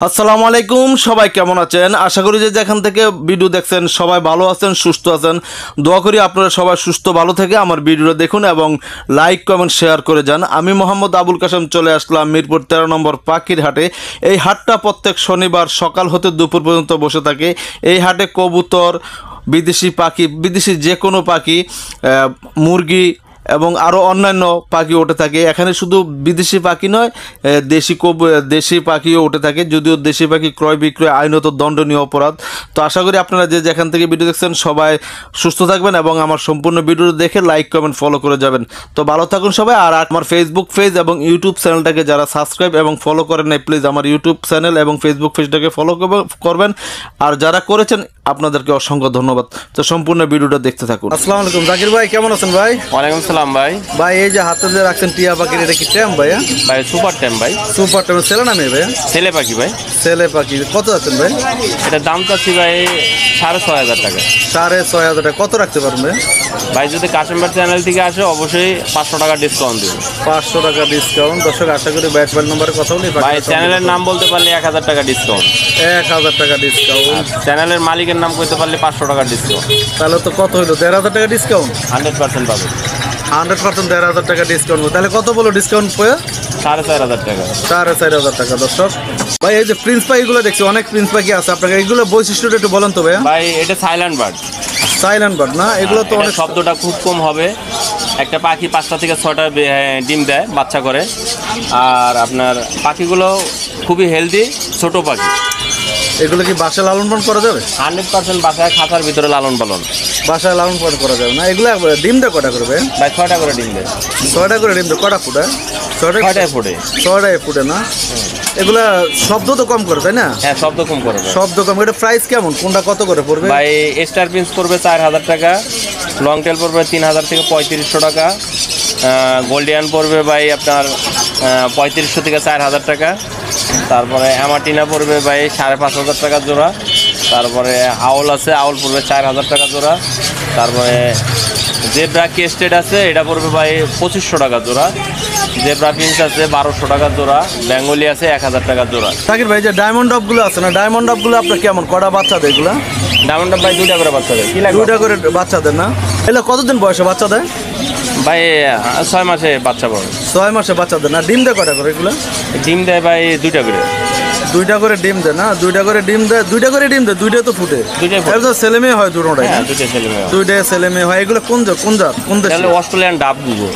আসসালামু আলাইকুম, সবাই কেমন আছেন? আশা করি যে যেখান থেকে ভিডিও দেখছেন সবাই ভালো আছেন, সুস্থ আছেন। দোয়া করি আপনারা সবাই সুস্থ ভালো থেকে আমার ভিডিওটা দেখুন এবং লাইক কমেন্ট শেয়ার করে যান। আমি মোহাম্মদ আবুল কাশেম চলে আসলাম মিরপুর 13 নম্বর পাখির হাটে। এই হাটটা প্রত্যেক শনিবার সকাল হতে দুপুর পর্যন্ত বসে থাকে। এই হাটে কবুতর, বিদেশি পাখি, বিদেশি যে কোনো পাখি, মুরগি এবং আরও অন্যান্য পাখি উঠে থাকে। এখানে শুধু বিদেশি পাখি নয়, দেশি পাখিও উঠে থাকে, যদিও দেশি পাখি ক্রয় বিক্রয় আইনত দণ্ডনীয় অপরাধ। তো আশা করি আপনারা যে যেখান থেকে ভিডিও দেখছেন সবাই সুস্থ থাকবেন এবং আমার সম্পূর্ণ ভিডিও দেখে লাইক কমেন্ট ফলো করে যাবেন। তো ভালো থাকুন সবাই। আর আমার ফেসবুক পেজ এবং ইউটিউব চ্যানেলটাকে যারা সাবস্ক্রাইব এবং ফলো করেন নাই, প্লিজ আমার ইউটিউব চ্যানেল এবং ফেসবুক পেজটাকে ফলো করবেন। আর যারা করেছেন আপনাদেরকে অসংখ্য ধন্যবাদ। তো সম্পূর্ণ ভিডিওটা দেখতে থাকুন। আসসালামু আলাইকুম জাকির ভাই, কেমন আছেন ভাই? ওয়ালাইকুম সালাম ভাই। ভাই এই যে হাতে যে রাখছেন টিয়া পাখির, এটা কি ট্যাম ভাইয়া? ভাই সুপার টাইম ভাই। সুপার ট্যাম ছেলে না মেয়ে ভাইয়া? ছেলে পাখি ভাই। ছেলে পাখি। কত আছেন ভাই? এটা দাম চাচ্ছি ভাই 6,500 টাকা। 6,500 টাকা। কত রাখতে পারবেন ভাই? যদি কাস্টমার চ্যানেল থেকে আসে অবশ্যই 500 টাকা ডিসকাউন্ট দেবো। 500 টাকা ডিসকাউন্ট। দর্শক আশা করি ব্যাট মোবাইল নম্বরে কথা বলি। ভাই চ্যানেলের নাম বলতে পারলে 1000 টাকা ডিসকাউন্ট। 1000 টাকা ডিসকাউন্ট। চ্যানেলের মালিকের নাম কইতে পারলে 500 টাকা ডিসকাউন্ট। তাহলে তো কত হইলো? 1,500 টাকা ডিসকাউন্ট। 100% পাবে। 100% 1,500 টাকা ডিসকাউন্ট। তাহলে কত বলো ডিসকাউন্ট পেয়ে? 4,500 টাকা। 4,500 টাকা। দর্শক ভাই এই যে প্রিন্স পাখিগুলো দেখছি, অনেক প্রিন্স পাখি আছে আপনাকে, এগুলো বৈশিষ্ট্যটা একটু বলেন তো ভাইয়া। ভাই এটা সাইলেন্ট বার্ড। সাইলেন্ট বার্ড না? এগুলো তো অনেক শব্দটা খুব কম হবে। একটা পাখি 5টা থেকে 6টা ডিম দেয়, বাচ্চা করে। আর আপনার পাখিগুলো খুবই হেলদি, ছোট পাখি। এগুলো কি বাসায় লালন পালন করা যাবে? 100% বাসায় খাঁচার ভিতরে লালন পালন। বাসায় লালন পালন করা যাবে না? এগুলো ডিম দেয় কটা করবে ভাই? 6টা করে ডিম দেয়। 6টা করে ডিম দেয়। কটা ফুটে? 6টায় ফুটে। 6টায় ফুটে না? এগুলা শব্দ তো কম করে, তাই না? হ্যাঁ, শব্দ কম করে। শব্দ কম। এটা প্রাইস কেমন? কোনটা কত করে পড়বে ভাই? স্টার প্রিন্স পড়বে 4,000 টাকা, লং টেল পড়বে 3,000 থেকে 3,500 টাকা, গোল্ডিয়ান পড়বে ভাই আপনার 3,500 থেকে 4,000 টাকা, তারপরে অ্যামাটিনা পড়বে ভাই 5,500 টাকা জোড়া, তারপরে আউল আছে, আউল পড়বে 4,000 টাকা জোড়া, তারপরে জেব্রা কেস্টেড আছে, এটা পড়বে ভাই 2,500 টাকা জোড়া, জেব্রা প্রিন্স আছে 1,200 টাকা জোড়া, বেঙ্গলি আছে 1,000 টাকা জোড়া। জাকির ভাই যে ডায়মন্ড ডবগুলো আছে না, ডায়মন্ড ডবগুলো আপনার কেমন? কটা বাচ্চা দেয় এগুলা? ডায়মন্ড ডব ভাই 2টা করে বাচ্চা দেয়। কি লাগে? 2টা করে বাচ্চা দেয় না? এগুলো কতদিন বয়সে বাচ্চা দেয় ভাই? 6 মাসে বাচ্চা পড়ে। 6 মাসে বাচ্চা দেয় না? ডিম দেয় কটা করে এগুলো? ডিম দেয় ভাই 2টা করে। 2টা করে ডিম দেয় না? 2টা করে ডিম দেয়। 2টা করে ডিম দেয়। 2টাই তো ফুটে। 2টাই ফুটে। এর তো ছেলে মেয়ে হয় দুটোটাই? হ্যাঁ, 2টা ছেলে মেয়ে। 2টাই ছেলে মেয়ে হয়। এগুলো কোন জাত? কোন দেশ? অস্ট্রেলিয়ান ডাব গুগো।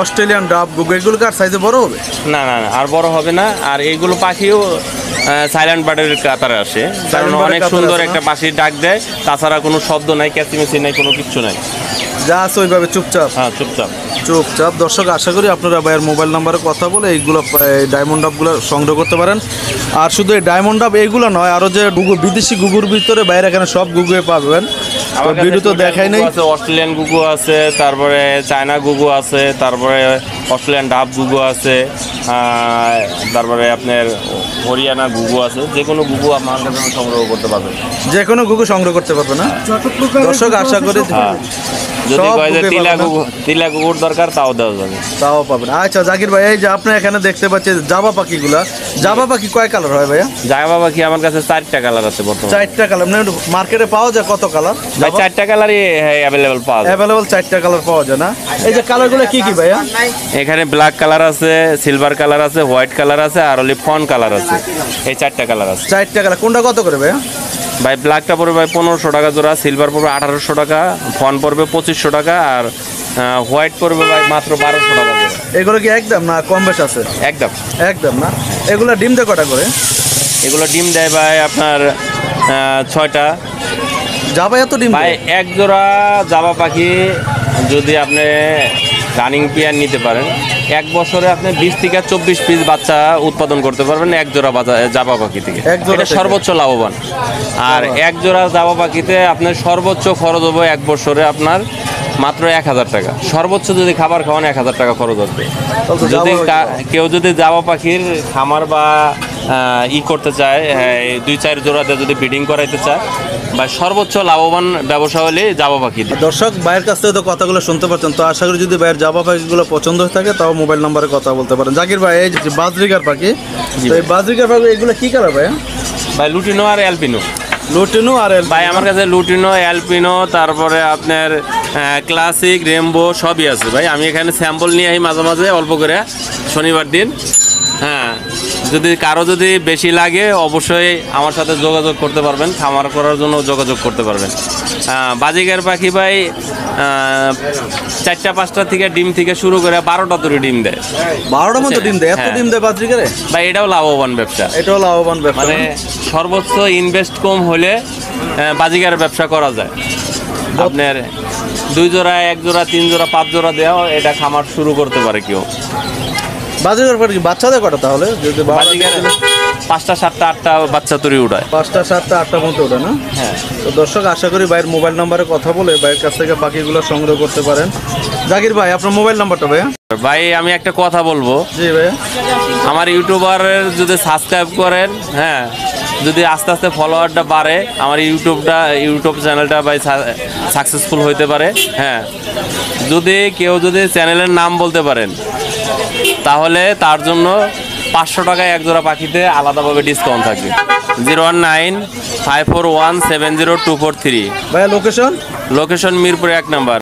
অস্ট্রেলিয়ান ডাব গুগো। এগুলো কার সাইজে বড় হবে? না না না, আর বড় হবে না। আর এইগুলো পাখিও সাইলেন্ট বার্ডের কাতারে আসে, কারণ অনেক সুন্দর একটা পাখির ডাক দেয়। তাছাড়া কোনো শব্দ নাই, ক্যাচিমেচি নাই, কোনো কিচ্ছু নাই। যা আছে ওইভাবে চুপচাপ। হ্যাঁ, চুপচাপ চুপচাপ। দর্শক আশা করি আপনারা ভাইয়ের মোবাইল নাম্বারে কথা বলে এইগুলো ডায়মন্ড ডাবগুলো সংগ্রহ করতে পারেন। আর শুধু এই ডায়মন্ড ডাব এইগুলো নয়, আরও যে বিদেশি গুগুর ভিতরে বাইরে এখানে সব গুগুয়ে পাবেন। ভিডিও তো দেখাই নেই। অস্ট্রেলিয়ান গুগু আছে, তারপরে চায়না গুগু আছে, তারপরে অস্ট্রেলিয়ান ডাব গুগু আছে, তারপরে আপনার হরিয়ানা গুগু আছে। যে কোনো গুগু আমার কাছে সংগ্রহ করতে পারবেন। যে কোনো গুগু সংগ্রহ করতে পারবে না? দর্শক আশা করি যদি কয় যে তিলা গুগুর দরকার, তাও দেওয়া যাবে, তাও পাবেন। আচ্ছা জাকির ভাই, এই যে আপনি এখানে দেখতে পাচ্ছেন জাবা পাখিগুলা, জাবা পাখি কয় কালার হয় ভাইয়া? জাবা পাখি আমার কাছে 4টা কালার আছে বর্তমানে। 4টা কালার? মানে মার্কেটে পাওয়া যায় কত কালার? ভাই 4টা কালারই অ্যাভেলেবল পাওয়া যায়। 4টা কালার পাওয়া যায় না? এই যে কালারগুলো কি কি ভাইয়া? এখানে ব্ল্যাক কালার আছে, সিলভার কালার আছে, হোয়াইট কালার আছে, আর হলে ফন কালার আছে। এই 4টা কালার আছে। 4টা কালার। কোনটা কত করে ভাইয়া? ভাই ব্ল্যাকটা পড়বে ভাই 1,500 টাকা জোড়া, সিলভার পড়বে 1,800 টাকা, ফন পড়বে 2,500 টাকা, আর হোয়াইট পড়বে ভাই মাত্র 1,200 টাকা জোড়া। এগুলো কি একদম না কম বেশ আছে? একদম একদম না? এগুলো ডিম দেয় কটা করে? এগুলো ডিম দেয় ভাই আপনার 6টা। জাবা এত ডিম ভাই এক জোড়া জাবা পাখি যদি আপনি রানিং পেয়ার নিতে পারেন, 1 বছরে আপনি 20 থেকে 24 পিস বাচ্চা উৎপাদন করতে পারবেন এক জোড়া জাবা পাখি থেকে। এটা সর্বোচ্চ লাভবান। আর এক জোড়া জাবা পাখিতে আপনার সর্বোচ্চ খরচ হবে 1 বছরে আপনার মাত্র 1,000 টাকা। সর্বোচ্চ যদি খাবার খাওয়ান 1,000 টাকা খরচ আসবে। যদি কেউ যদি জাবা পাখির খামার বা ই করতে চায়, 2-4 জোড়াতে যদি ব্রিডিং করাইতে চায়, বা সর্বোচ্চ লাভবান ব্যবসা হলে জাবা পাখি। দর্শক ভাইয়ের কাছ থেকে তো কথাগুলো শুনতে পাচ্ছেন, তো আশা করি যদি ভাইয়ের জাবা পাখিগুলো পছন্দ হয়ে থাকে তাও মোবাইল নাম্বারে কথা বলতে পারেন। জাকির ভাই, এই যে বাজরিকার পাখি, তো এই বাজরিকার পাখি এগুলো কি কালার ভাই? ভাই লুটিনো আর অ্যালপিনো। লুটিনো আর ভাই আমার কাছে লুটিনো, অ্যালপিনো, তারপরে আপনার ক্লাসিক, রেমবো সবই আছে ভাই। আমি এখানে স্যাম্পল নিয়ে আসি মাঝে মাঝে অল্প করে শনিবার দিন। হ্যাঁ, যদি কারো যদি বেশি লাগে অবশ্যই আমার সাথে যোগাযোগ করতে পারবেন, খামার করার জন্য যোগাযোগ করতে পারবেন। বাজিকার পাখি ভাই 4টা-5টা থেকে ডিম থেকে শুরু করে 12টা তৈরি ডিম দেয়। 12টার মতো ডিম দেয়? এত ডিম দেয় বাজরিকারে ভাই? এটাও লাভবান ব্যবসা। এটাও লাভবান ব্যবসা, মানে সর্বোচ্চ ইনভেস্ট কম হলে বাজিকারের ব্যবসা করা যায়। আপনার 2 জোড়া, 1 জোড়া, 3 জোড়া, 5 জোড়া দেওয়া এটা খামার শুরু করতে পারে কেউ। বাজরিকার পাখি বাচ্চা দেয় কটা তাহলে? যদি বাজিকার 5টা, 7টা, 8টা বাচ্চা তৈরি উঠায়। 5টা, 7টা, 8টার মতো ওটা না? হ্যাঁ। তো দর্শক আশা করি ভাইয়ের মোবাইল নাম্বারে কথা বলে ভাইয়ের কাছ থেকে পাখিগুলো সংগ্রহ করতে পারেন। জাকির ভাই, আপনার মোবাইল নাম্বারটা ভাইয়া? ভাই আমি একটা কথা বলবো, জি ভাইয়া। আমার ইউটিউবারের যদি সাবস্ক্রাইব করেন, হ্যাঁ, যদি আস্তে আস্তে ফলোয়ারটা বাড়ে, আমার ইউটিউব চ্যানেলটা ভাই সাকসেসফুল হইতে পারে। হ্যাঁ, যদি কেউ যদি চ্যানেলের নাম বলতে পারেন তাহলে তার জন্য 500 টাকায় 1 জোড়া পাখিতে আলাদাভাবে ডিসকাউন্ট থাকবে। 01954170243। ভাইয়া লোকেশন? Location Mirpur 1 number.